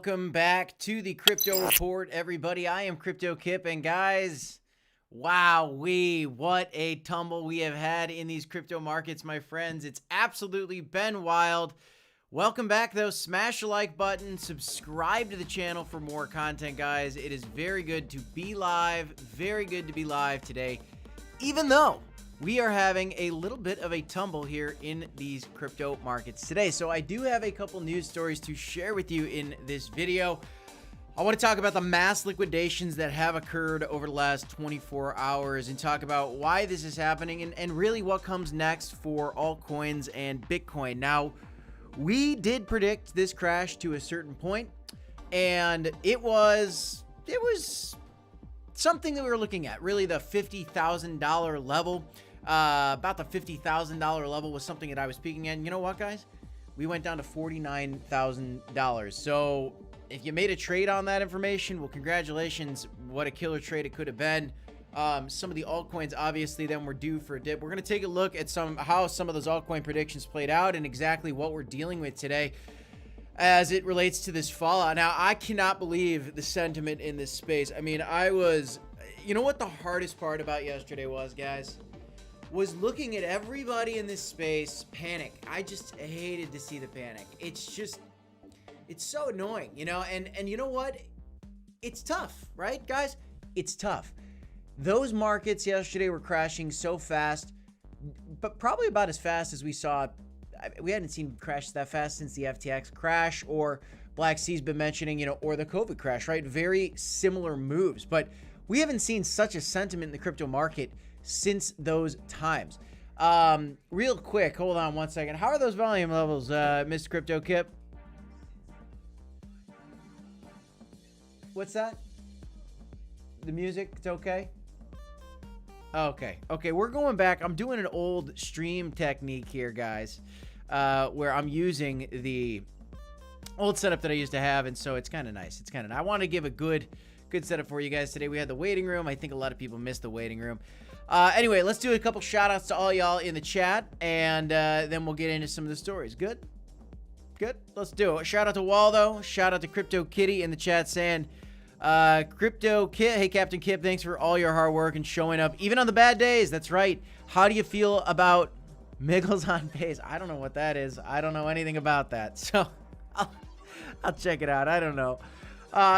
Welcome back to the Crypto Report, everybody. I am Crypto Kip, and guys, wow-wee, what a tumble we have had in these crypto markets, my friends. It's absolutely been wild. Welcome back, though. Smash the like button, subscribe to the channel for more content, guys. It is very good to be live, very good to be live today, even though we are having a little bit of a tumble here in these crypto markets today. So I do have a couple news stories to share with you in this video. I want to talk about the mass liquidations that have occurred over the last 24 hours and talk about why this is happening and really what comes next for altcoins and Bitcoin. Now, we did predict this crash to a certain point, and it was something that we were looking at, really the $50,000 level. About the $50,000 level was something that I was speaking at. And you know what, guys? We went down to $49,000. So if you made a trade on that information, well, congratulations. What a killer trade it could have been. Some of the altcoins obviously then were due for a dip. We're going to take a look at how some of those altcoin predictions played out and exactly what we're dealing with today as it relates to this fallout. Now, I cannot believe the sentiment in this space. I mean, you know what the hardest part about yesterday was, guys? Was looking at everybody in this space panic. I just hated to see the panic. It's so annoying, you know, and you know what? It's tough, right, guys? It's tough. Those markets yesterday were crashing so fast, but probably about as fast as we saw. We hadn't seen crashes that fast since the FTX crash, or Black Sea's been mentioning, you know, or the COVID crash, right? Very similar moves, but we haven't seen such a sentiment in the crypto market since those times. Real quick, hold on one second. How are those volume levels, Mr. Crypto Kip? What's that? The music, it's okay? Okay, we're going back. I'm doing an old stream technique here, guys, where I'm using the old setup that I used to have, and so it's kind of nice. I want to give a good setup for you guys today. We had the waiting room. I think a lot of people missed the waiting room. Anyway, let's do a couple shout outs to all y'all in the chat, and then we'll get into some of the stories. Good, let's do it. Shout out to Waldo, shout out to Crypto Kitty in the chat saying, Crypto Kit, hey Captain Kip, thanks for all your hard work and showing up even on the bad days. That's right. How do you feel about Miggles on Base? I don't know what that is. I don't know anything about that. So I'll check it out. I don't know.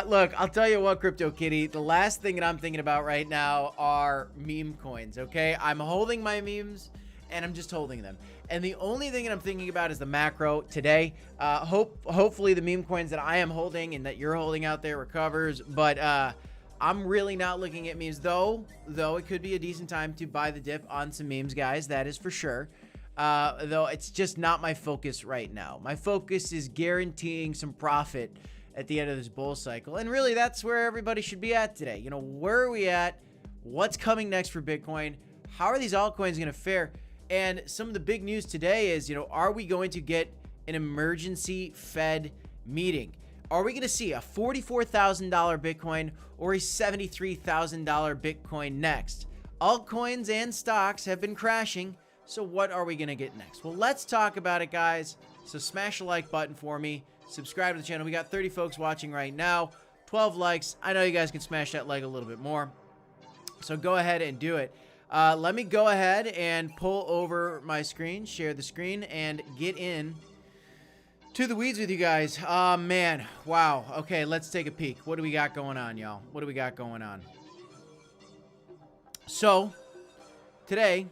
Look, I'll tell you what, Crypto Kitty, the last thing that I'm thinking about right now are meme coins, okay? I'm holding my memes, and I'm just holding them. And the only thing that I'm thinking about is the macro today. Hopefully the meme coins that I am holding and that you're holding out there recovers. But I'm really not looking at memes, though it could be a decent time to buy the dip on some memes, guys. That is for sure. Though it's just not my focus right now. My focus is guaranteeing some profit at the end of this bull cycle. And really, that's where everybody should be at today. You know, where are we at? What's coming next for Bitcoin? How are these altcoins going to fare? And some of the big news today is, you know, are we going to get an emergency Fed meeting? Are we going to see a $44,000 Bitcoin or a $73,000 Bitcoin next? Altcoins and stocks have been crashing. So what are we going to get next? Well, let's talk about it, guys. So smash the like button for me. Subscribe to the channel. We got 30 folks watching right now. 12 likes. I know you guys can smash that like a little bit more. So go ahead and do it. Let me go ahead and pull over my screen, share the screen, and get in to the weeds with you guys. Man. Wow. Okay, let's take a peek. What do we got going on, y'all? What do we got going on? So, today,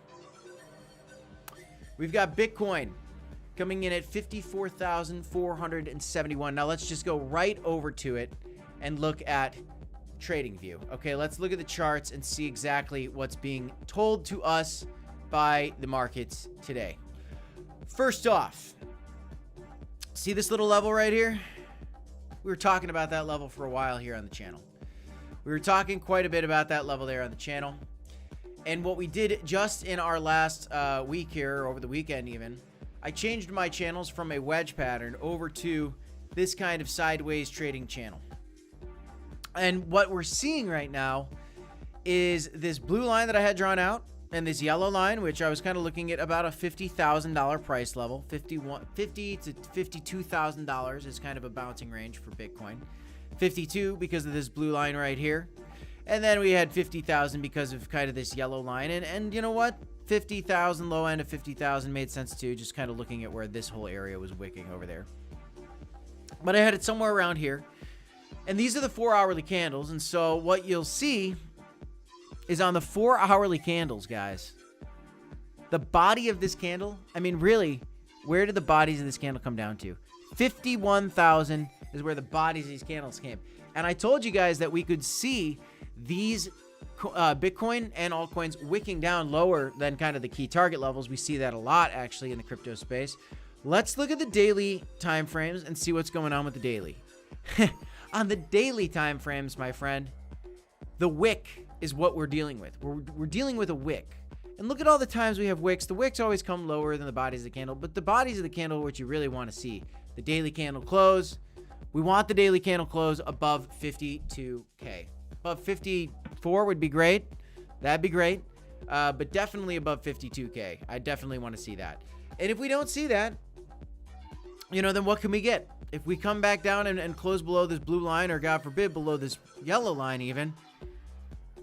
we've got Bitcoin coming in at 54,471. Now, let's just go right over to it and look at trading view. Okay, let's look at the charts and see exactly what's being told to us by the markets today. First off, see this little level right here? We were talking about that level for a while here on the channel. We were talking quite a bit about that level there on the channel. And what we did just in our last week here, over the weekend even, I changed my channels from a wedge pattern over to this kind of sideways trading channel. And what we're seeing right now is this blue line that I had drawn out and this yellow line, which I was kind of looking at about a $50,000 price level. $50,000 to $52,000 is kind of a bouncing range for Bitcoin. 52 because of this blue line right here. And then we had 50,000 because of kind of this yellow line. And you know what? 50,000, low end of 50,000 made sense too, just kind of looking at where this whole area was wicking over there. But I had it somewhere around here. And these are the 4-hourly candles. And so what you'll see is on the 4-hourly candles, guys, the body of this candle, I mean, really, where did the bodies of this candle come down to? 51,000 is where the bodies of these candles came. And I told you guys that we could see these Bitcoin and altcoins wicking down lower than kind of the key target levels. We see that a lot, actually, in the crypto space. Let's look at the daily time frames and see what's going on with the daily. On the daily time frames, my friend, the wick is what we're dealing with. We're dealing with a wick. And look at all the times we have wicks. The wicks always come lower than the bodies of the candle, but the bodies of the candle are what you really want to see. The daily candle close. We want the daily candle close above 52K. Above 54 would be great. That'd be great. But definitely above 52K. I definitely want to see that. And if we don't see that, you know, then what can we get? If we come back down and close below this blue line, or God forbid, below this yellow line even,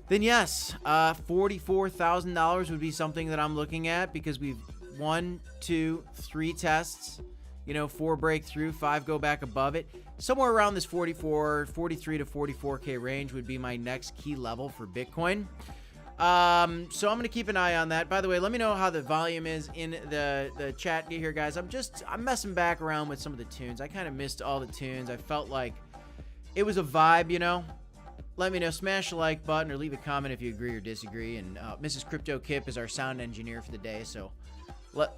then yes, $44,000 would be something that I'm looking at, because we've 1, 2, 3 tests, you know, 4 break through, 5 go back above it. Somewhere around this 43 to 44K range would be my next key level for Bitcoin. So I'm going to keep an eye on that. By the way, let me know how the volume is in the chat here, guys. I'm messing back around with some of the tunes. I kind of missed all the tunes. I felt like it was a vibe, you know. Let me know. Smash the like button or leave a comment if you agree or disagree. And Mrs. Crypto Kip is our sound engineer for the day, so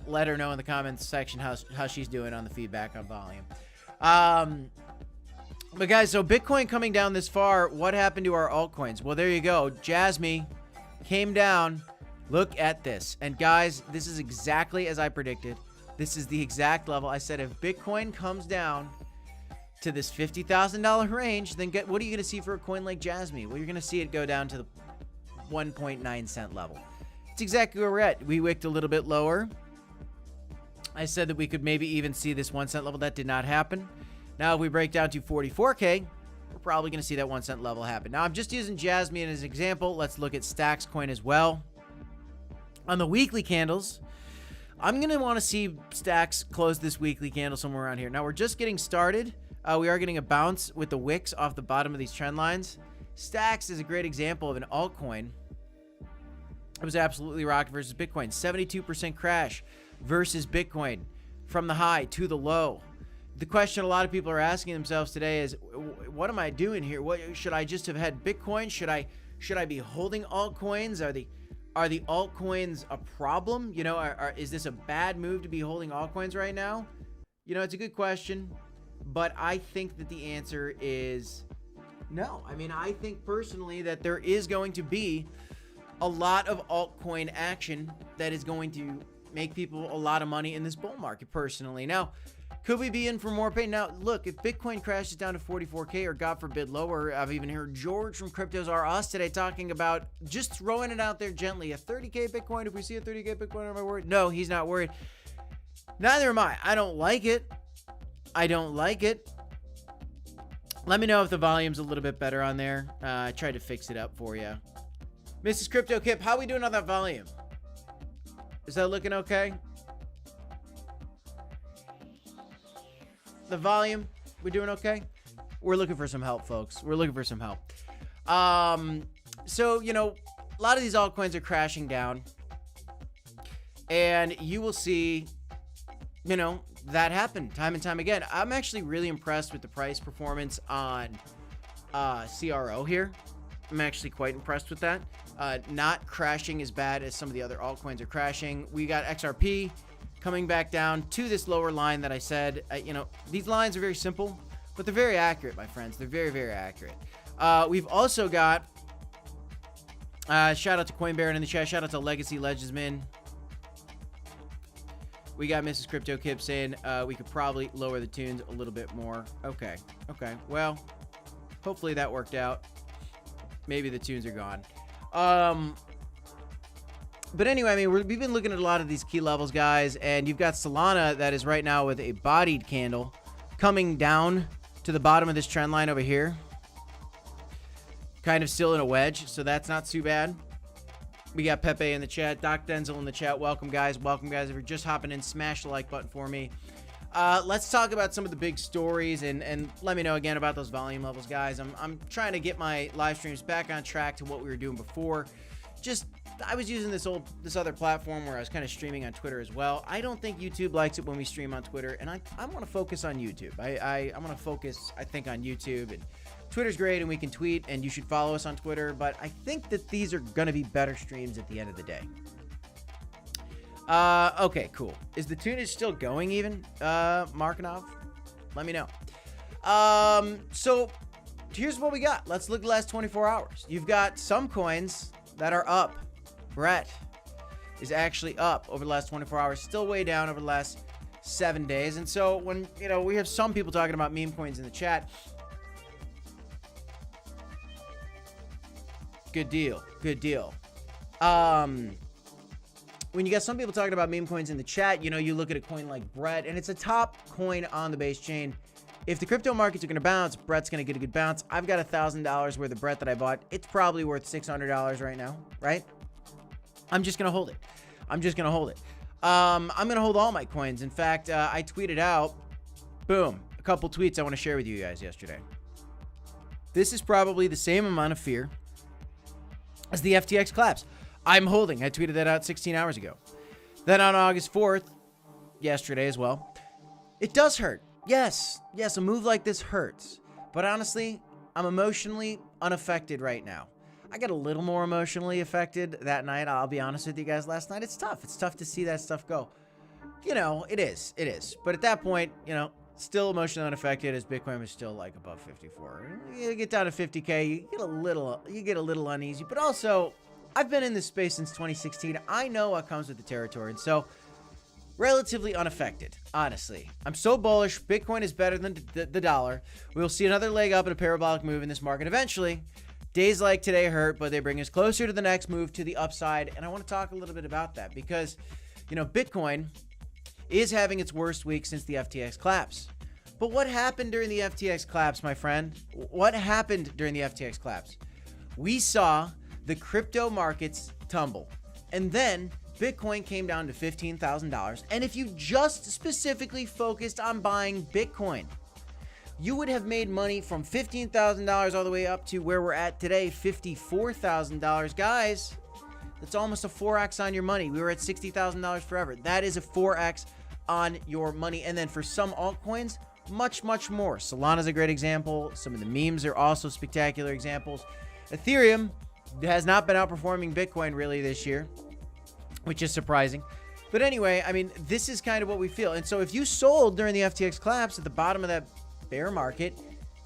let her know in the comments section how she's doing on the feedback on volume. But guys, so Bitcoin coming down this far, what happened to our altcoins? Well, there you go. Jasmine came down. Look at this. And guys, this is exactly as I predicted. This is the exact level. I said if Bitcoin comes down to this $50,000 range, then what are you going to see for a coin like Jasmine? Well, you're going to see it go down to the 1.9 cent level. It's exactly where we're at. We wicked a little bit lower. I said that we could maybe even see this 1 cent level. That did not happen. Now, if we break down to 44K, we're probably going to see that 1 cent level happen. Now, I'm just using Jasmine as an example. Let's look at Stacks coin as well. On the weekly candles, I'm going to want to see stacks close this weekly candle somewhere around here. Now, we're just getting started. We are getting a bounce with the wicks off the bottom of these trend lines. Stacks is a great example of an altcoin. It was absolutely rocket versus Bitcoin. 72% crash versus Bitcoin from the high to the low. The question a lot of people are asking themselves today is, what am I doing here? What should I just have had Bitcoin? Should I be holding altcoins? Are the altcoins a problem? You know, is this a bad move to be holding altcoins right now? You know, it's a good question, but I think that the answer is no. I mean, I think personally that there is going to be a lot of altcoin action that is going to make people a lot of money in this bull market personally. Now, could we be in for more pain? Now, look, if Bitcoin crashes down to 44K or God forbid lower, I've even heard George from Cryptos R Us today talking about just throwing it out there gently. A 30K Bitcoin, if we see a 30K Bitcoin, am I worried? No, he's not worried. Neither am I. I don't like it. I don't like it. Let me know if the volume's a little bit better on there. I tried to fix it up for you. Mrs. Crypto Kip, how we doing on that volume? Is that looking okay? The volume, we're doing okay? We're looking for some help, folks. We're looking for some help. So, you know, a lot of these altcoins are crashing down. And you will see, you know, that happen time and time again. I'm actually really impressed with the price performance on CRO here. I'm actually quite impressed with that. Not crashing as bad as some of the other altcoins are crashing. We got XRP coming back down to this lower line that I said. You know, these lines are very simple, but they're very accurate, my friends. They're very, very accurate. We've also got shout out to Coin Baron in the chat. Shout out to Legacy Legisman. We got Mrs. Crypto Kip saying we could probably lower the tunes a little bit more. Okay. Well, hopefully that worked out. Maybe the tunes are gone. But anyway, I mean, we've been looking at a lot of these key levels, guys, and you've got Solana that is right now with a bodied candle coming down to the bottom of this trend line over here. Kind of still in a wedge, so that's not too bad. We got Pepe in the chat, Doc Denzel in the chat. Welcome, guys. Welcome, guys. If you're just hopping in, smash the like button for me. Let's talk about some of the big stories and let me know again about those volume levels, guys. I'm trying to get my live streams back on track to what we were doing before. I was using this other platform where I was kind of streaming on Twitter as well. I don't think YouTube likes it when we stream on Twitter, and I want to focus on YouTube. I want to focus, I think, on YouTube, and Twitter's great, and we can tweet, and you should follow us on Twitter, but I think that these are going to be better streams at the end of the day. Okay, cool. Is the tunage still going even, Markinov? Let me know. So here's what we got. Let's look at the last 24 hours. You've got some coins that are up. Brett is actually up over the last 24 hours, still way down over the last 7 days. And so when, you know, we have some people talking about meme coins in the chat. Good deal. Good deal. When you got some people talking about meme coins in the chat, you know, you look at a coin like Brett, and it's a top coin on the base chain. If the crypto markets are going to bounce, Brett's going to get a good bounce. I've got $1,000 worth of Brett that I bought. It's probably worth $600 right now, right? I'm just going to hold it. I'm going to hold all my coins. In fact, I tweeted out, boom, a couple tweets I want to share with you guys yesterday. This is probably the same amount of fear as the FTX collapse. I'm holding. I tweeted that out 16 hours ago. Then on August 4th, yesterday as well, it does hurt. Yes, a move like this hurts. But honestly, I'm emotionally unaffected right now. I got a little more emotionally affected that night. I'll be honest with you guys. Last night, it's tough. It's tough to see that stuff go. You know, it is. But at that point, you know, still emotionally unaffected as Bitcoin was still like above 54. You get down to 50K, you get a little uneasy. But also, I've been in this space since 2016. I know what comes with the territory. And so, relatively unaffected, honestly. I'm so bullish. Bitcoin is better than the dollar. We'll see another leg up in a parabolic move in this market eventually. Days like today hurt, but they bring us closer to the next move to the upside. And I want to talk a little bit about that because, you know, Bitcoin is having its worst week since the FTX collapse. But what happened during the FTX collapse, my friend? What happened during the FTX collapse? We saw the crypto markets tumble. And then Bitcoin came down to $15,000, and if you just specifically focused on buying Bitcoin, you would have made money from $15,000 all the way up to where we're at today, $54,000. Guys, that's almost a 4x on your money. We were at $60,000 forever. That is a 4x on your money. And then for some altcoins, much, much more. Solana's a great example. Some of the memes are also spectacular examples. Ethereum has not been outperforming Bitcoin really this year, which is surprising. But anyway, I mean, this is kind of what we feel. And so if you sold during the FTX collapse at the bottom of that bear market,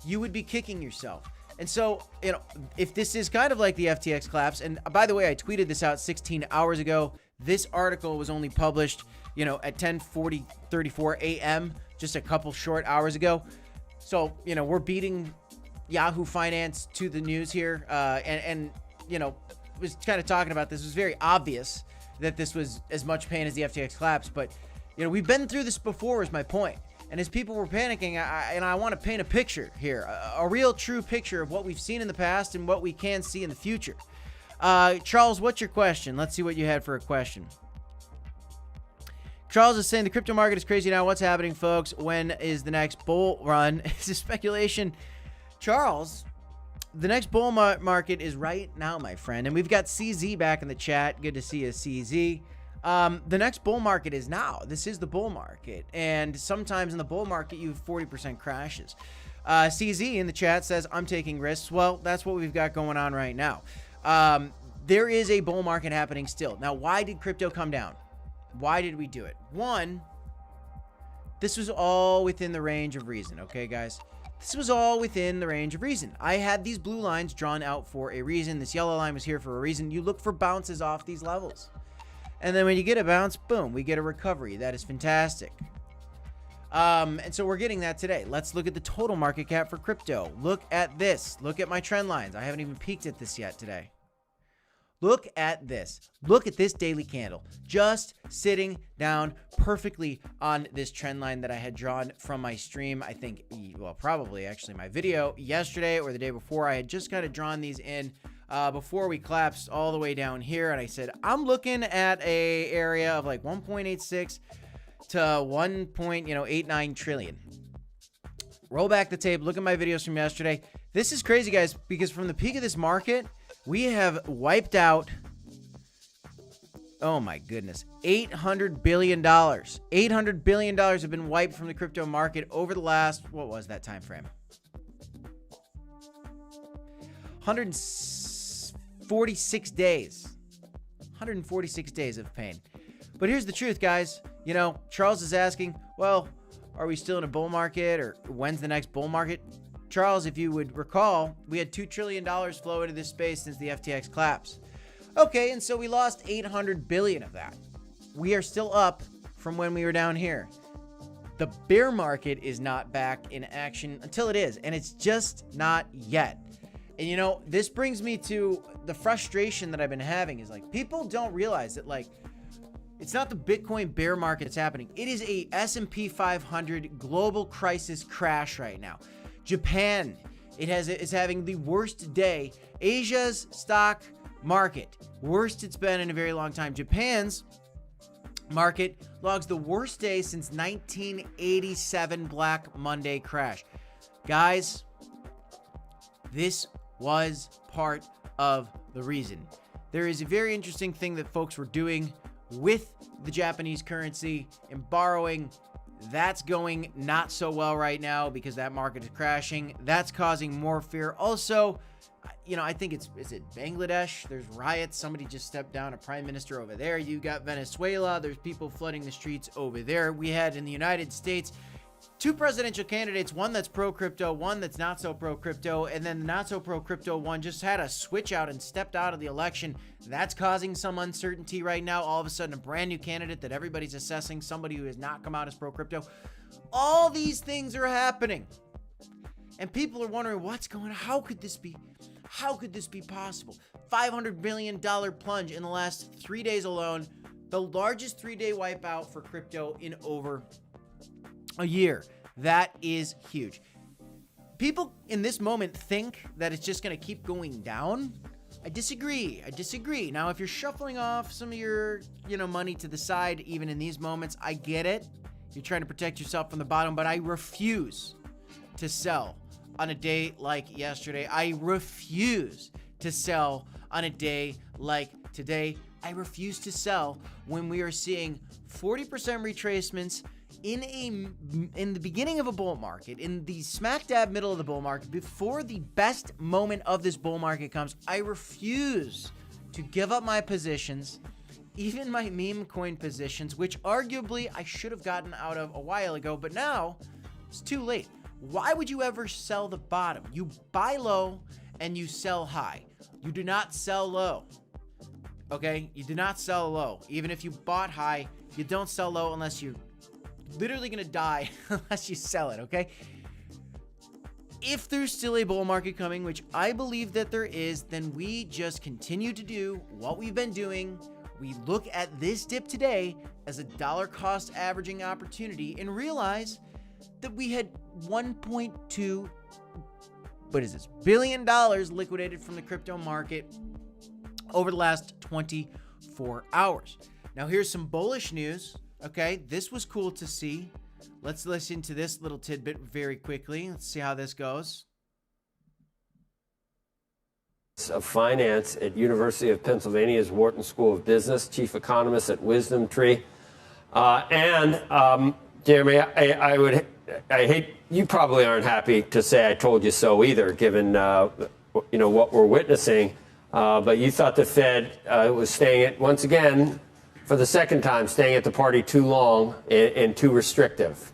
you would be kicking yourself. And so, you know, if this is kind of like the FTX collapse, and by the way, I tweeted this out 16 hours ago. This article was only published, you know, at 10:34 a.m., just a couple short hours ago. So, you know, we're beating Yahoo Finance to the news here. And you know, was kind of talking about this. It was very obvious that this was as much pain as the FTX collapse. But, you know, we've been through this before is my point. And as people were panicking, I want to paint a picture here, a real true picture of what we've seen in the past and what we can see in the future. Charles, what's your question? Let's see what you had for a question. Charles is saying the crypto market is crazy now. What's happening, folks? When is the next bull run? It's a speculation. Charles, the next bull market is right now, my friend. And we've got CZ back in the chat. Good to see you, CZ. The next bull market is now. This is the bull market. And sometimes in the bull market, you have 40% crashes. CZ in the chat says, I'm taking risks. Well, that's what we've got going on right now. There is a bull market happening still. Now, why did crypto come down? Why did we do it? One, this was all within the range of reason. Okay, guys? This was all within the range of reason. I had these blue lines drawn out for a reason. This yellow line was here for a reason. You look for bounces off these levels. And then when you get a bounce, boom, we get a recovery. That is fantastic. And so we're getting that today. Let's look at the total market cap for crypto. Look at this. Look at my trend lines. I haven't even peeked at this yet today. Look at this. Look at this daily candle. Just sitting down perfectly on this trend line that I had drawn from my stream. I think, well, probably actually my video yesterday or the day before. I had just kind of drawn these in before we collapsed all the way down here. And I said, I'm looking at a area of like 1.86 to 1.89 trillion. Roll back the tape. Look at my videos from yesterday. This is crazy, guys, because from the peak of this market, we have wiped out, oh my goodness, $800 billion. $800 billion have been wiped from the crypto market over the last, what was that time frame? 146 days. 146 days of pain. But here's the truth, guys. You know, Charles is asking, well, are we still in a bull market, or when's the next bull market? Charles, if you would recall, we had $2 trillion flow into this space since the FTX collapse. Okay, and so we lost 800 billion of that. We are still up from when we were down here. The bear market is not back in action until it is, and it's just not yet. And you know, this brings me to the frustration that I've been having is like, people don't realize that, like, it's not the Bitcoin bear market that's happening. It is a S&P 500 global crisis crash right now. Japan, is having the worst day. Asia's stock market, worst it's been in a very long time. Japan's market logs the worst day since 1987 Black Monday crash. Guys, this was part of the reason. There is a very interesting thing that folks were doing with the Japanese currency and borrowing. That's going not so well right now because that market is crashing. That's causing more fear. Also, you know, I think is it Bangladesh? There's riots. Somebody just stepped down, a prime minister over there. You got Venezuela. There's people flooding the streets over there. We had in the United States 2 presidential candidates, one that's pro-crypto, one that's not so pro-crypto, and then the not so pro-crypto one just had a switch out and stepped out of the election. That's causing some uncertainty right now. All of a sudden, a brand new candidate that everybody's assessing, somebody who has not come out as pro-crypto. All these things are happening. And people are wondering, what's going on? How could this be? How could this be possible? $500 billion plunge in the last 3 days alone. The largest 3-day wipeout for crypto in over a year. That is huge. People in this moment think that it's just going to keep going down. I disagree. Now, if you're shuffling off some of your, money to the side, even in these moments, I get it. You're trying to protect yourself from the bottom, but I refuse to sell on a day like yesterday. I refuse to sell on a day like today. I refuse to sell when we are seeing 40% retracements in the beginning of a bull market, in the smack dab middle of the bull market, before the best moment of this bull market comes. I refuse to give up my positions, even my meme coin positions, which arguably I should have gotten out of a while ago, but now it's too late. Why would you ever sell the bottom? You buy low and you sell high. You do not sell low. Okay? You do not sell low. Even if you bought high, you don't sell low unless you're literally gonna die unless you sell it, okay? If there's still a bull market coming, which I believe that there is, then we just continue to do what we've been doing. We look at this dip today as a dollar cost averaging opportunity and realize that we had 1.2 billion dollars liquidated from the crypto market over the last 24 hours. Now here's some bullish news. Okay, this was cool to see. Let's listen to this little tidbit very quickly. Let's see how this goes. Of Finance at University of Pennsylvania's Wharton School of Business, chief economist at Wisdom Tree. Jeremy, I hate, you probably aren't happy to say I told you so either, given what we're witnessing. But you thought the Fed was staying at, once again, for the second time, staying at the party too long and too restrictive.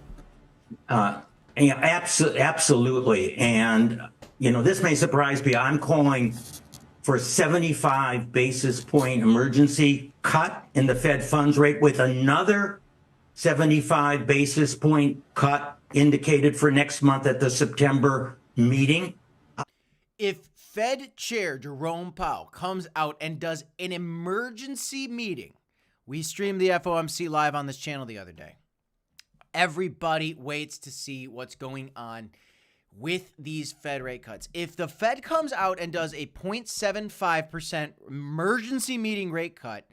Absolutely. And, this may surprise you. I'm calling for 75 basis point emergency cut in the Fed funds rate with another 75 basis point cut indicated for next month at the September meeting. If Fed Chair Jerome Powell comes out and does an emergency meeting, we streamed the FOMC live on this channel the other day. Everybody waits to see what's going on with these Fed rate cuts. If the Fed comes out and does a 0.75% emergency meeting rate cut,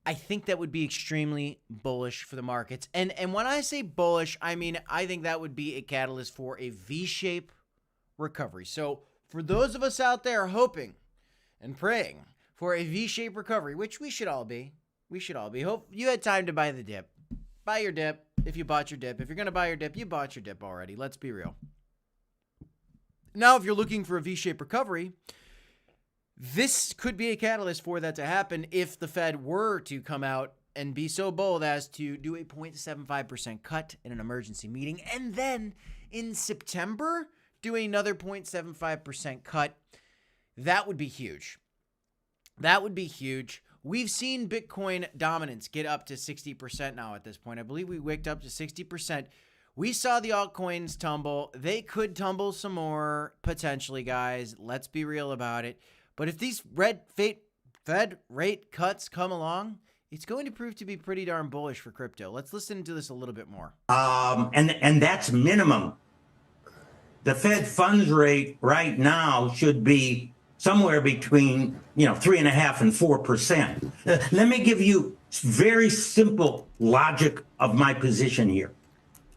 I think that would be extremely bullish for the markets. And when I say bullish, I mean, I think that would be a catalyst for a V-shape recovery. So for those of us out there hoping and praying for a V-shaped recovery, which we should all be. Hope you had time to buy the dip. Buy your dip if you bought your dip. If you're going to buy your dip, you bought your dip already. Let's be real. Now, if you're looking for a V-shaped recovery, this could be a catalyst for that to happen if the Fed were to come out and be so bold as to do a 0.75% cut in an emergency meeting, and then in September do another 0.75% cut. That would be huge. That would be huge. We've seen Bitcoin dominance get up to 60% now at this point. I believe we wicked up to 60%. We saw the altcoins tumble. They could tumble some more, potentially, guys. Let's be real about it. But if these Fed rate cuts come along, it's going to prove to be pretty darn bullish for crypto. Let's listen to this a little bit more. And that's minimum. The Fed funds rate right now should be somewhere between 3.5% and 4%. Let me give you very simple logic of my position here.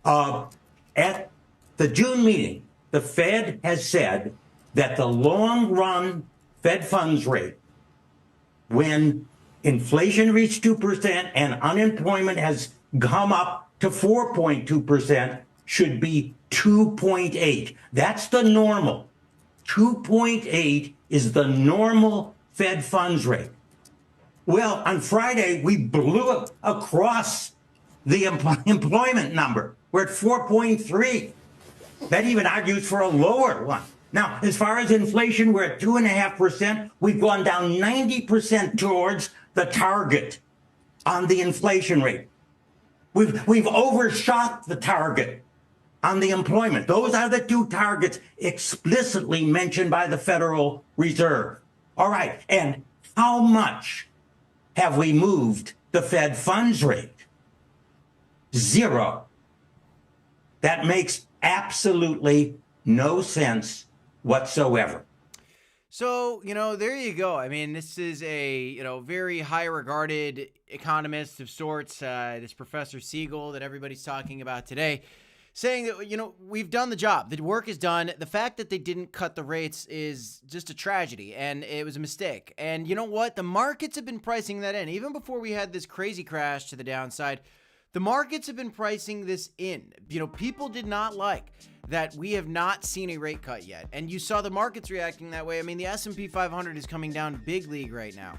At the June meeting, the Fed has said that the long run Fed funds rate, when inflation reached 2% and unemployment has come up to 4.2%, should be 2.8. That's the normal. 2.8 is the normal Fed funds rate. Well, on Friday, we blew it across the employment number. We're at 4.3. That even argues for a lower one. Now, as far as inflation, we're at 2.5%. We've gone down 90% towards the target on the inflation rate. We've overshot the target on the employment. Those are the two targets explicitly mentioned by the Federal Reserve. All right, and how much have we moved the Fed funds rate? 0. That makes absolutely no sense whatsoever. So, there you go. I mean, this is a, very high regarded economist of sorts, this Professor Siegel that everybody's talking about today, saying that, we've done the job. The work is done. The fact that they didn't cut the rates is just a tragedy, and it was a mistake. And you know what? The markets have been pricing that in. Even before we had this crazy crash to the downside, the markets have been pricing this in. People did not like that we have not seen a rate cut yet. And you saw the markets reacting that way. I mean, the S&P 500 is coming down big league right now.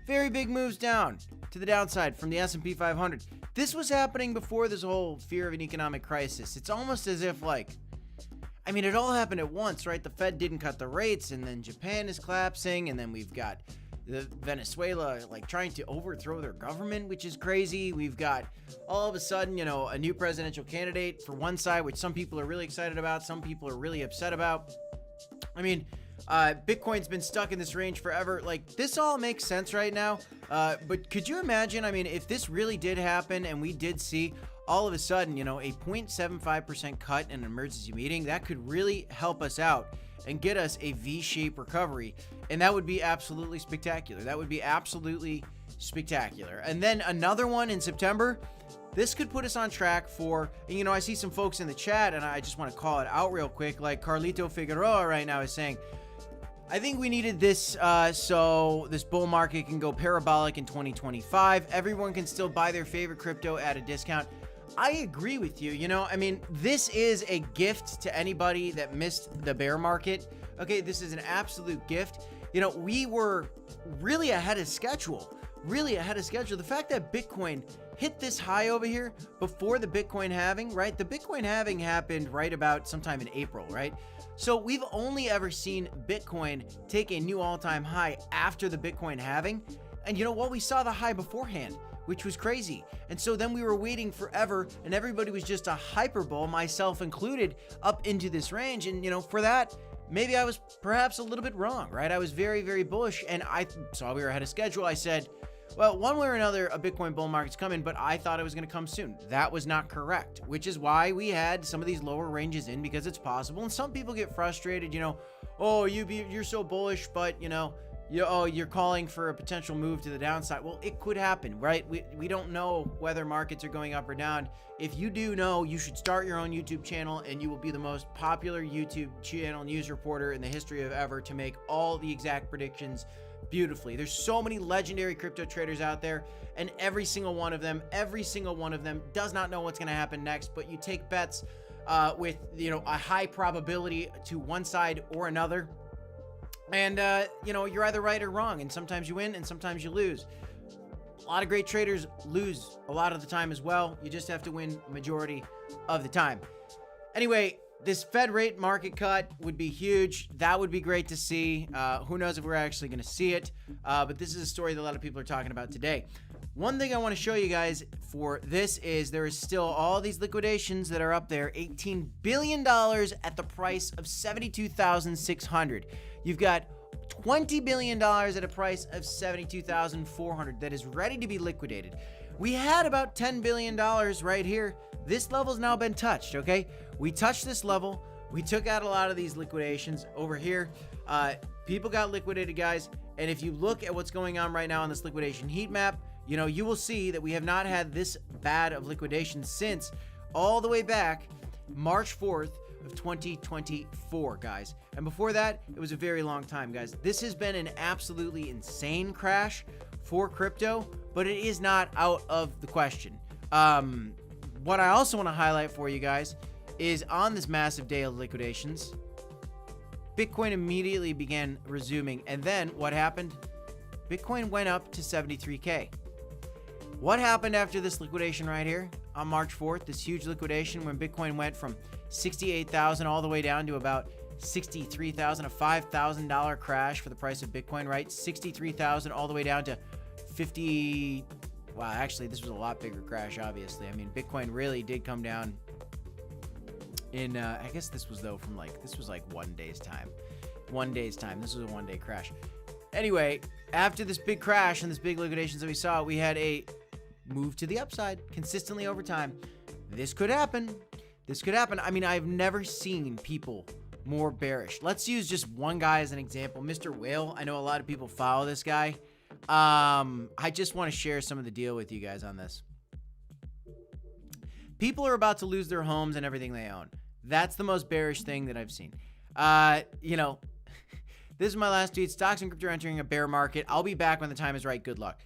Very big moves down to the downside from the S&P 500. This was happening before this whole fear of an economic crisis. It's almost as if it all happened at once, right? The Fed didn't cut the rates, and then Japan is collapsing, and then we've got Venezuela trying to overthrow their government, which is crazy. We've got all of a sudden, a new presidential candidate for one side, which some people are really excited about, some people are really upset about. I mean, Bitcoin's been stuck in this range forever. This all makes sense right now. But could you imagine, if this really did happen and we did see all of a sudden, a 0.75% cut in an emergency meeting, that could really help us out and get us a V-shaped recovery. And that would be absolutely spectacular. That would be absolutely spectacular. And then another one in September. This could put us on track for, I see some folks in the chat, and I just want to call it out real quick. Like Carlito Figueroa right now is saying, I think we needed this so this bull market can go parabolic in 2025. Everyone can still buy their favorite crypto at a discount. I agree with you. This is a gift to anybody that missed the bear market. Okay, this is an absolute gift. We were really ahead of schedule. The fact that Bitcoin hit this high over here before the Bitcoin halving, right? The Bitcoin halving happened right about sometime in April, right? So we've only ever seen Bitcoin take a new all-time high after the Bitcoin halving. And you know what? We saw the high beforehand, which was crazy. And so then we were waiting forever, and everybody was just a hyperbull, myself included, up into this range. And, for that, maybe I was perhaps a little bit wrong, right? I was very, very bullish, and I saw we were ahead of schedule. I said, well, one way or another, a Bitcoin bull market's coming, but I thought it was going to come soon. That was not correct, which is why we had some of these lower ranges in, because it's possible. And some people get frustrated, oh, you're so bullish, but, you're calling for a potential move to the downside. Well, it could happen, right? We don't know whether markets are going up or down. If you do know, you should start your own YouTube channel, and you will be the most popular YouTube channel news reporter in the history of ever to make all the exact predictions beautifully. There's so many legendary crypto traders out there, and every single one of them does not know what's going to happen next, but you take bets with, a high probability to one side or another. And, you're either right or wrong, and sometimes you win and sometimes you lose. A lot of great traders lose a lot of the time as well. You just have to win majority of the time. Anyway, this Fed rate market cut would be huge. That would be great to see. Who knows if we're actually going to see it. But this is a story that a lot of people are talking about today. One thing I want to show you guys for this is there is still all these liquidations that are up there. $18 billion at the price of $72,600. You've got $20 billion at a price of $72,400 that is ready to be liquidated. We had about $10 billion right here. This level's now been touched, okay? We touched this level. We took out a lot of these liquidations over here. People got liquidated, guys. And if you look at what's going on right now on this liquidation heat map, you will see that we have not had this bad of liquidation since all the way back March 4th of 2024, guys. And before that, it was a very long time, guys. This has been an absolutely insane crash for crypto, but it is not out of the question. What I also want to highlight for you guys is on this massive day of liquidations, Bitcoin immediately began resuming. And then what happened? Bitcoin went up to 73K. What happened after this liquidation right here on March 4th, this huge liquidation when Bitcoin went from 68,000 all the way down to about 63,000, a $5,000 crash for the price of Bitcoin, right? 63,000 all the way down to 50. Wow, actually, this was a lot bigger crash, obviously. I mean, Bitcoin really did come down in, I guess this was though from this was like 1 day's time. 1 day's time. This was a 1 day crash. Anyway, after this big crash and this big liquidations that we saw, we had a move to the upside consistently over time. This could happen. This could happen. I mean, I've never seen people more bearish. Let's use just one guy as an example. Mr. Whale. I know a lot of people follow this guy. I just want to share some of the deal with you guys on this. People are about to lose their homes and everything they own. That's the most bearish thing that I've seen. You know, this is my last tweet. Stocks and crypto are entering a bear market. I'll be back when the time is right. Good luck.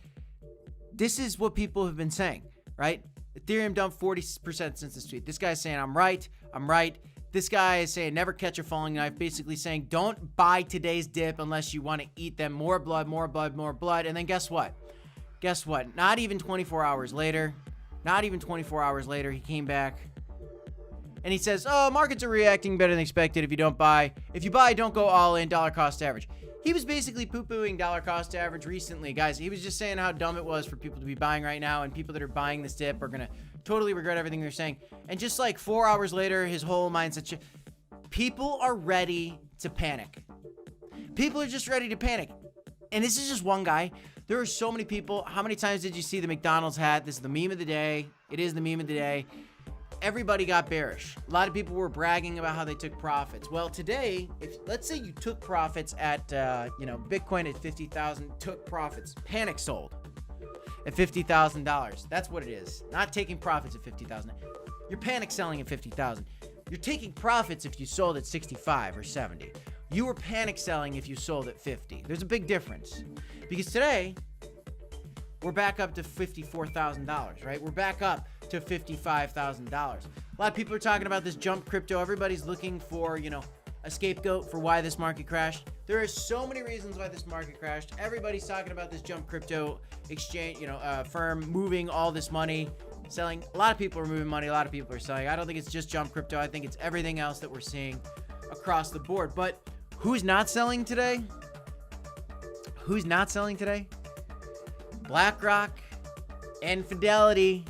This is what people have been saying, right? Ethereum dumped 40% since this tweet. This guy's saying, I'm right. I'm right. This guy is saying, never catch a falling knife. Basically saying, don't buy today's dip unless you want to eat them. More blood, more blood, more blood. And then guess what? Guess what? Not even 24 hours later, he came back and he says, oh, markets are reacting better than expected if you don't buy. If you buy, don't go all in, dollar cost average. He was basically poo-pooing dollar cost average recently, guys. He was just saying how dumb it was for people to be buying right now, and people that are buying this dip are going to totally regret everything they're saying. And just like 4 hours later, his whole mindset people are ready to panic. People are just ready to panic. And this is just one guy. There are so many people. How many times did you see the McDonald's hat? This is the meme of the day. It is the meme of the day. Everybody got bearish. A lot of people were bragging about how they took profits. Well, today, if let's say you took profits at, Bitcoin at 50,000, took profits, panic sold at $50,000. That's what it is. Not taking profits at 50,000. You're panic selling at 50,000. You're taking profits if you sold at 65 or 70. You were panic selling if you sold at 50. There's a big difference. Because today, we're back up to $54,000, right? We're back up to $55,000. A lot of people are talking about this jump crypto. Everybody's looking for, a scapegoat for why this market crashed. There are so many reasons why this market crashed. Everybody's talking about this jump crypto exchange, firm moving all this money, selling. A lot of people are moving money. A lot of people are selling. I don't think it's just jump crypto. I think it's everything else that we're seeing across the board. But who's not selling today? Who's not selling today? BlackRock and Fidelity.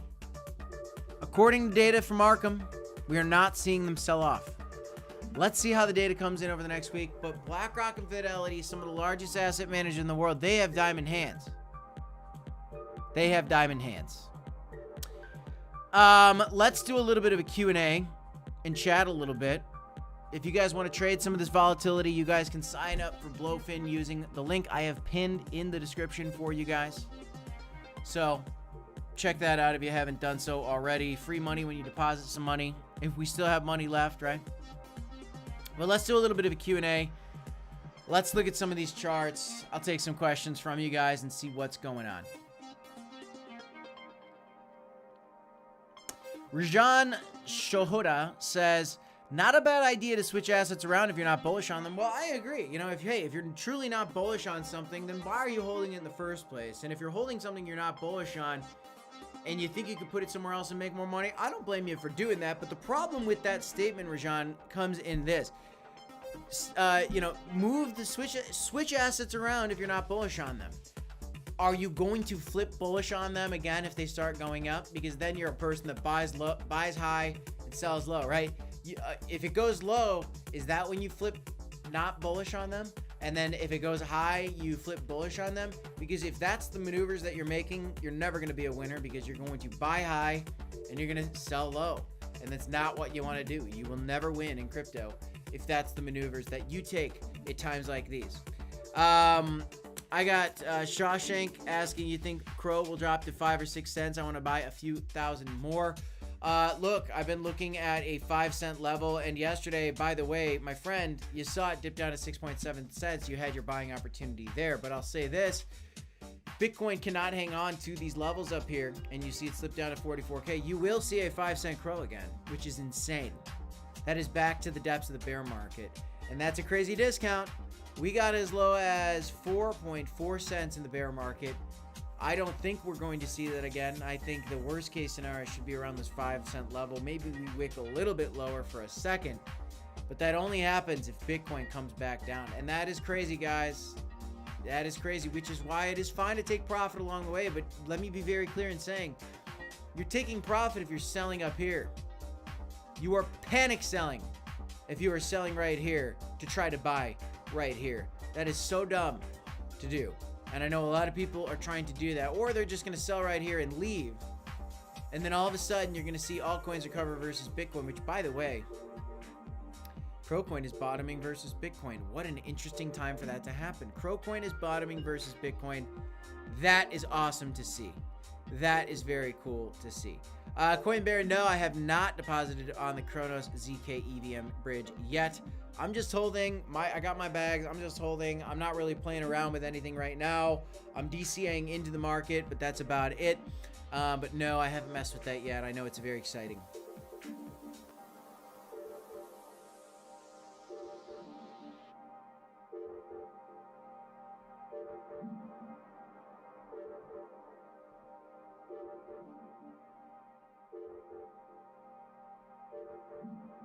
According to data from Arkham, we are not seeing them sell off. Let's see how the data comes in over the next week. But BlackRock and Fidelity, some of the largest asset managers in the world, they have diamond hands. They have diamond hands. Let's do a little bit of a Q&A and chat a little bit. If you guys want to trade some of this volatility, you guys can sign up for Blowfin using the link I have pinned in the description for you guys. So check that out if you haven't done so already. Free money when you deposit some money. If we still have money left, right? Well, let's do a little bit of a Q&A. Let's look at some of these charts. I'll take some questions from you guys and see what's going on. Rajan Shohoda says, not a bad idea to switch assets around if you're not bullish on them. Well, I agree. If you're truly not bullish on something, then why are you holding it in the first place? And if you're holding something you're not bullish on and you think you could put it somewhere else and make more money, I don't blame you for doing that. But the problem with that statement, Rajan, comes in this. Switch assets around if you're not bullish on them. Are you going to flip bullish on them again if they start going up? Because then you're a person that buys high and sells low, right? If it goes low, is that when you flip not bullish on them? And then if it goes high, you flip bullish on them? Because if that's the maneuvers that you're making, you're never going to be a winner, because you're going to buy high and you're going to sell low. And that's not what you want to do. You will never win in crypto if that's the maneuvers that you take at times like these. I got Shawshank asking, you think Crow will drop to 5 or 6 cents? I want to buy a few thousand more. Look, I've been looking at a 5-cent level, and yesterday, by the way, my friend, you saw it dip down to 6.7 cents. You had your buying opportunity there, but I'll say this. Bitcoin cannot hang on to these levels up here, and you see it slip down to 44K. You will see a 5-cent Crow again, which is insane. That is back to the depths of the bear market, and that's a crazy discount. We got as low as 4.4 cents in the bear market. I don't think we're going to see that again. I think the worst case scenario should be around this 5-cent level. Maybe we wick a little bit lower for a second, but that only happens if Bitcoin comes back down. And that is crazy, guys. That is crazy, which is why it is fine to take profit along the way. But let me be very clear in saying, you're taking profit if you're selling up here. You are panic selling if you are selling right here to try to buy right here. That is so dumb to do. And I know a lot of people are trying to do that, or they're just going to sell right here and leave. And then all of a sudden, you're going to see altcoins recover versus Bitcoin, which, by the way, Crocoin is bottoming versus Bitcoin. What an interesting time for that to happen. Crocoin is bottoming versus Bitcoin. That is awesome to see. That is very cool to see. Coin Bear, no, I have not deposited on the Cronos ZK EVM bridge yet. I'm just holding. I got my bags. I'm just holding. I'm not really playing around with anything right now. I'm DCAing into the market, but that's about it. But no, I haven't messed with that yet. I know it's very exciting.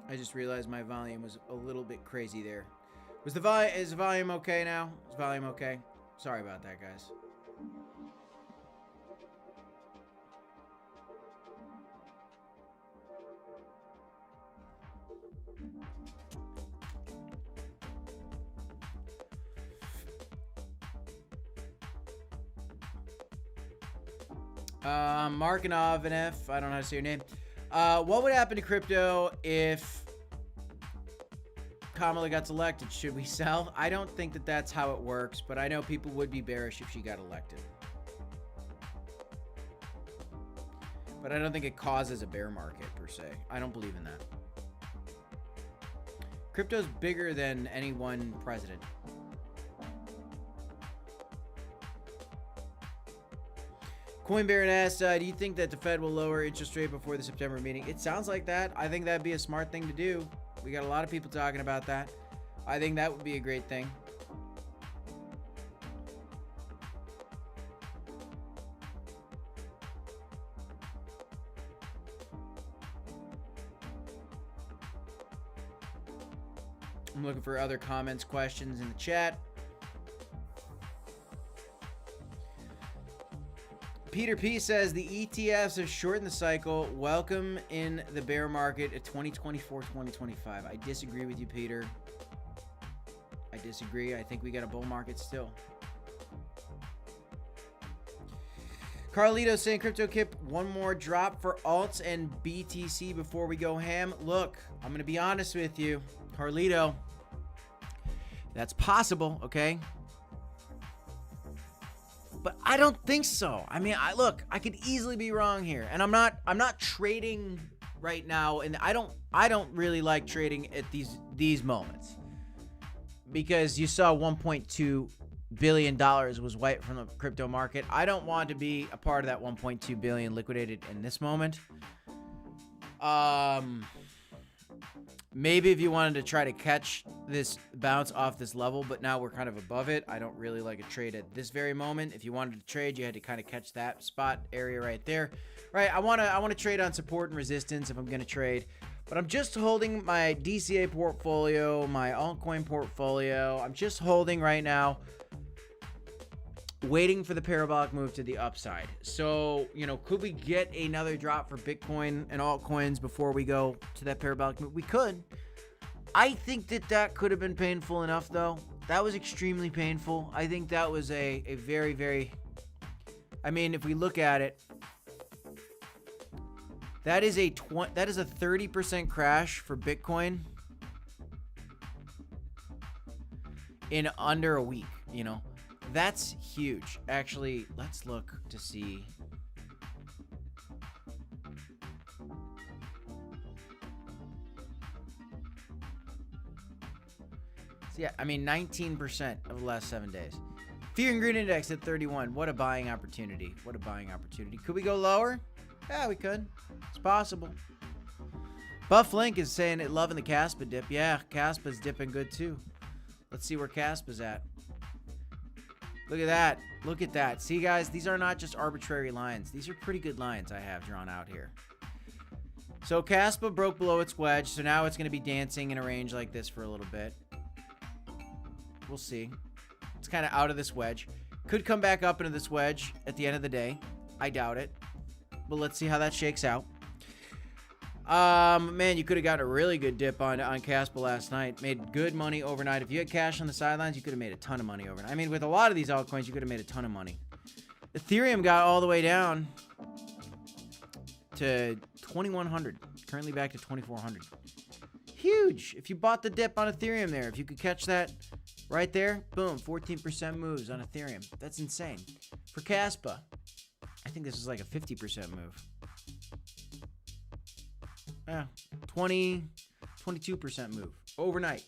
I just realized my volume was a little bit crazy there. Is the volume okay now? Is volume okay? Sorry about that, guys. Markinov and F, I don't know how to say your name. What would happen to crypto if Kamala got elected? Should we sell? I don't think that that's how it works, but I know people would be bearish if she got elected. But I don't think it causes a bear market per se. I don't believe in that. Crypto's bigger than any one president. Coin Baron asks, do you think that the Fed will lower interest rate before the September meeting? It sounds like that. I think that'd be a smart thing to do. We got a lot of people talking about that. I think that would be a great thing. I'm looking for other comments, questions in the chat. Peter P says the ETFs have shortened the cycle. Welcome in the bear market at 2024-2025. I disagree with you, Peter. I disagree. I think we got a bull market still. Carlito saying, Crypto Kip, one more drop for alts and BTC before we go ham. Look, I'm going to be honest with you, Carlito. That's possible, okay? But I don't think so. I mean, I could easily be wrong here, and I'm not trading right now, and I don't really like trading at these moments, because you saw 1.2 billion dollars was wiped from the crypto market. I don't want to be a part of that 1.2 billion liquidated in this moment. Maybe if you wanted to try to catch this bounce off this level, but now we're kind of above it. I don't really like a trade at this very moment. If you wanted to trade, you had to kind of catch that spot area right there. Right, I want to trade on support and resistance if I'm going to trade. But I'm just holding my DCA portfolio, my altcoin portfolio. I'm just holding right now, waiting for the parabolic move to the upside. So, could we get another drop for Bitcoin and altcoins before we go to that parabolic move? We could. I think that could have been painful enough, though. That was extremely painful. I think that was a very, very... I mean, if we look at it, that is a 30% crash for Bitcoin in under a week, That's huge. Actually, let's look to see. So yeah, I mean 19% of the last 7 days. Fear and Greed Index at 31. What a buying opportunity. What a buying opportunity. Could we go lower? Yeah, we could. It's possible. Buff Link is saying it loving the Caspa dip. Yeah, Caspa's dipping good too. Let's see where Caspa's at. Look at that. Look at that. See, guys, these are not just arbitrary lines. These are pretty good lines I have drawn out here. So Caspa broke below its wedge, so now it's going to be dancing in a range like this for a little bit. We'll see. It's kind of out of this wedge. Could come back up into this wedge at the end of the day. I doubt it. But let's see how that shakes out. Man, you could have got a really good dip on Caspa last night. Made good money overnight. If you had cash on the sidelines, you could have made a ton of money overnight. I mean, with a lot of these altcoins, you could have made a ton of money. Ethereum got all the way down to 2,100. Currently back to 2,400. huge. If you bought the dip on Ethereum there, if you could catch that right there, boom, 14% moves on Ethereum. That's insane. For Caspa, I think this is like a 50% move. Yeah, 22% move. Overnight,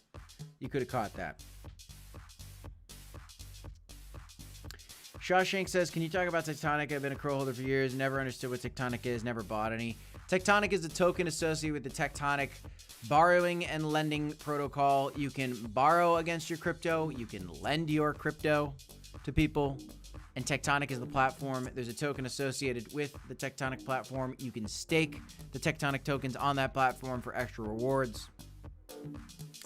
you could have caught that. Shawshank says, can you talk about Tectonic? I've been a Crow holder for years, never understood what Tectonic is, never bought any. Tectonic is a token associated with the Tectonic borrowing and lending protocol. You can borrow against your crypto. You can lend your crypto to people. And Tectonic is the platform. There's a token associated with the Tectonic platform. You can stake the Tectonic tokens on that platform for extra rewards.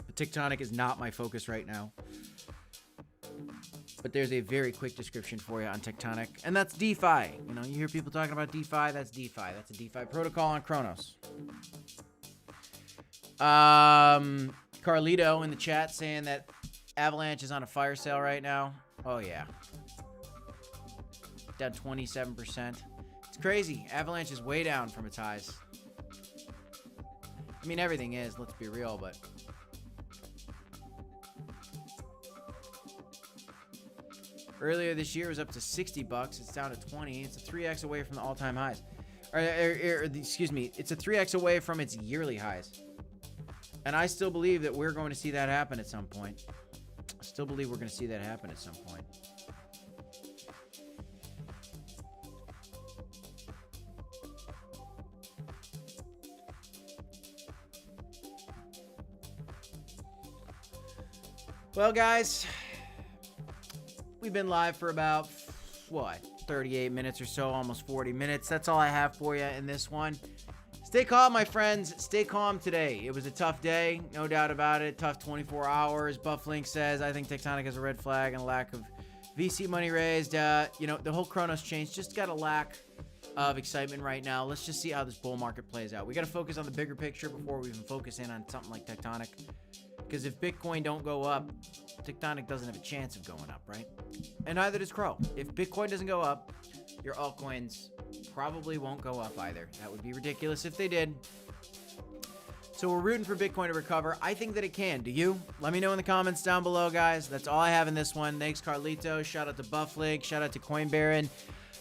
But Tectonic is not my focus right now. But there's a very quick description for you on Tectonic. And that's DeFi. You know, you hear people talking about DeFi. That's DeFi. That's a DeFi protocol on Cronos. Carlito in the chat saying that Avalanche is on a fire sale right now. Oh, yeah. Down 27%. It's crazy. Avalanche is way down from its highs. I mean, everything is, let's be real, but... Earlier this year it was up to $60. It's down to 20. It's a 3x away from the all-time highs. Excuse me. It's a 3x away from its yearly highs. And I still believe that we're going to see that happen at some point. I still believe we're going to see that happen at some point. Well, guys, we've been live for about, what, 38 minutes or so, almost 40 minutes. That's all I have for you in this one. Stay calm, my friends. Stay calm today. It was a tough day, no doubt about it. Tough 24 hours. Bufflink says, I think Tectonic has a red flag and a lack of VC money raised. You know, the whole Cronos change just got a lack of excitement right now. Let's just see how this bull market plays out. We got to focus on the bigger picture before we even focus in on something like Tectonic. Because if Bitcoin don't go up, Tectonic doesn't have a chance of going up, right? And neither does Crow. If Bitcoin doesn't go up, your altcoins probably won't go up either. That would be ridiculous if they did. So we're rooting for Bitcoin to recover. I think that it can. Do you? Let me know in the comments down below, guys. That's all I have in this one. Thanks, Carlito. Shout out to Bufflink. Shout out to Coin Baron.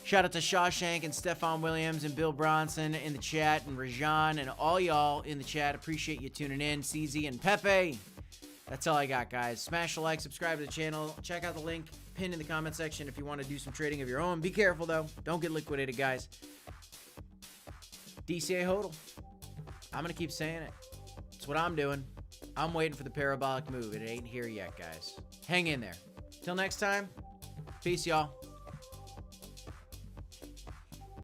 Shout out to Shawshank and Stefan Williams and Bill Bronson in the chat, and Rajan and all y'all in the chat. Appreciate you tuning in. CZ and Pepe. That's all I got, guys. Smash the like, subscribe to the channel. Check out the link pinned in the comment section if you want to do some trading of your own. Be careful, though. Don't get liquidated, guys. DCA hodl. I'm going to keep saying it. It's what I'm doing. I'm waiting for the parabolic move. It ain't here yet, guys. Hang in there. Till next time, peace, y'all.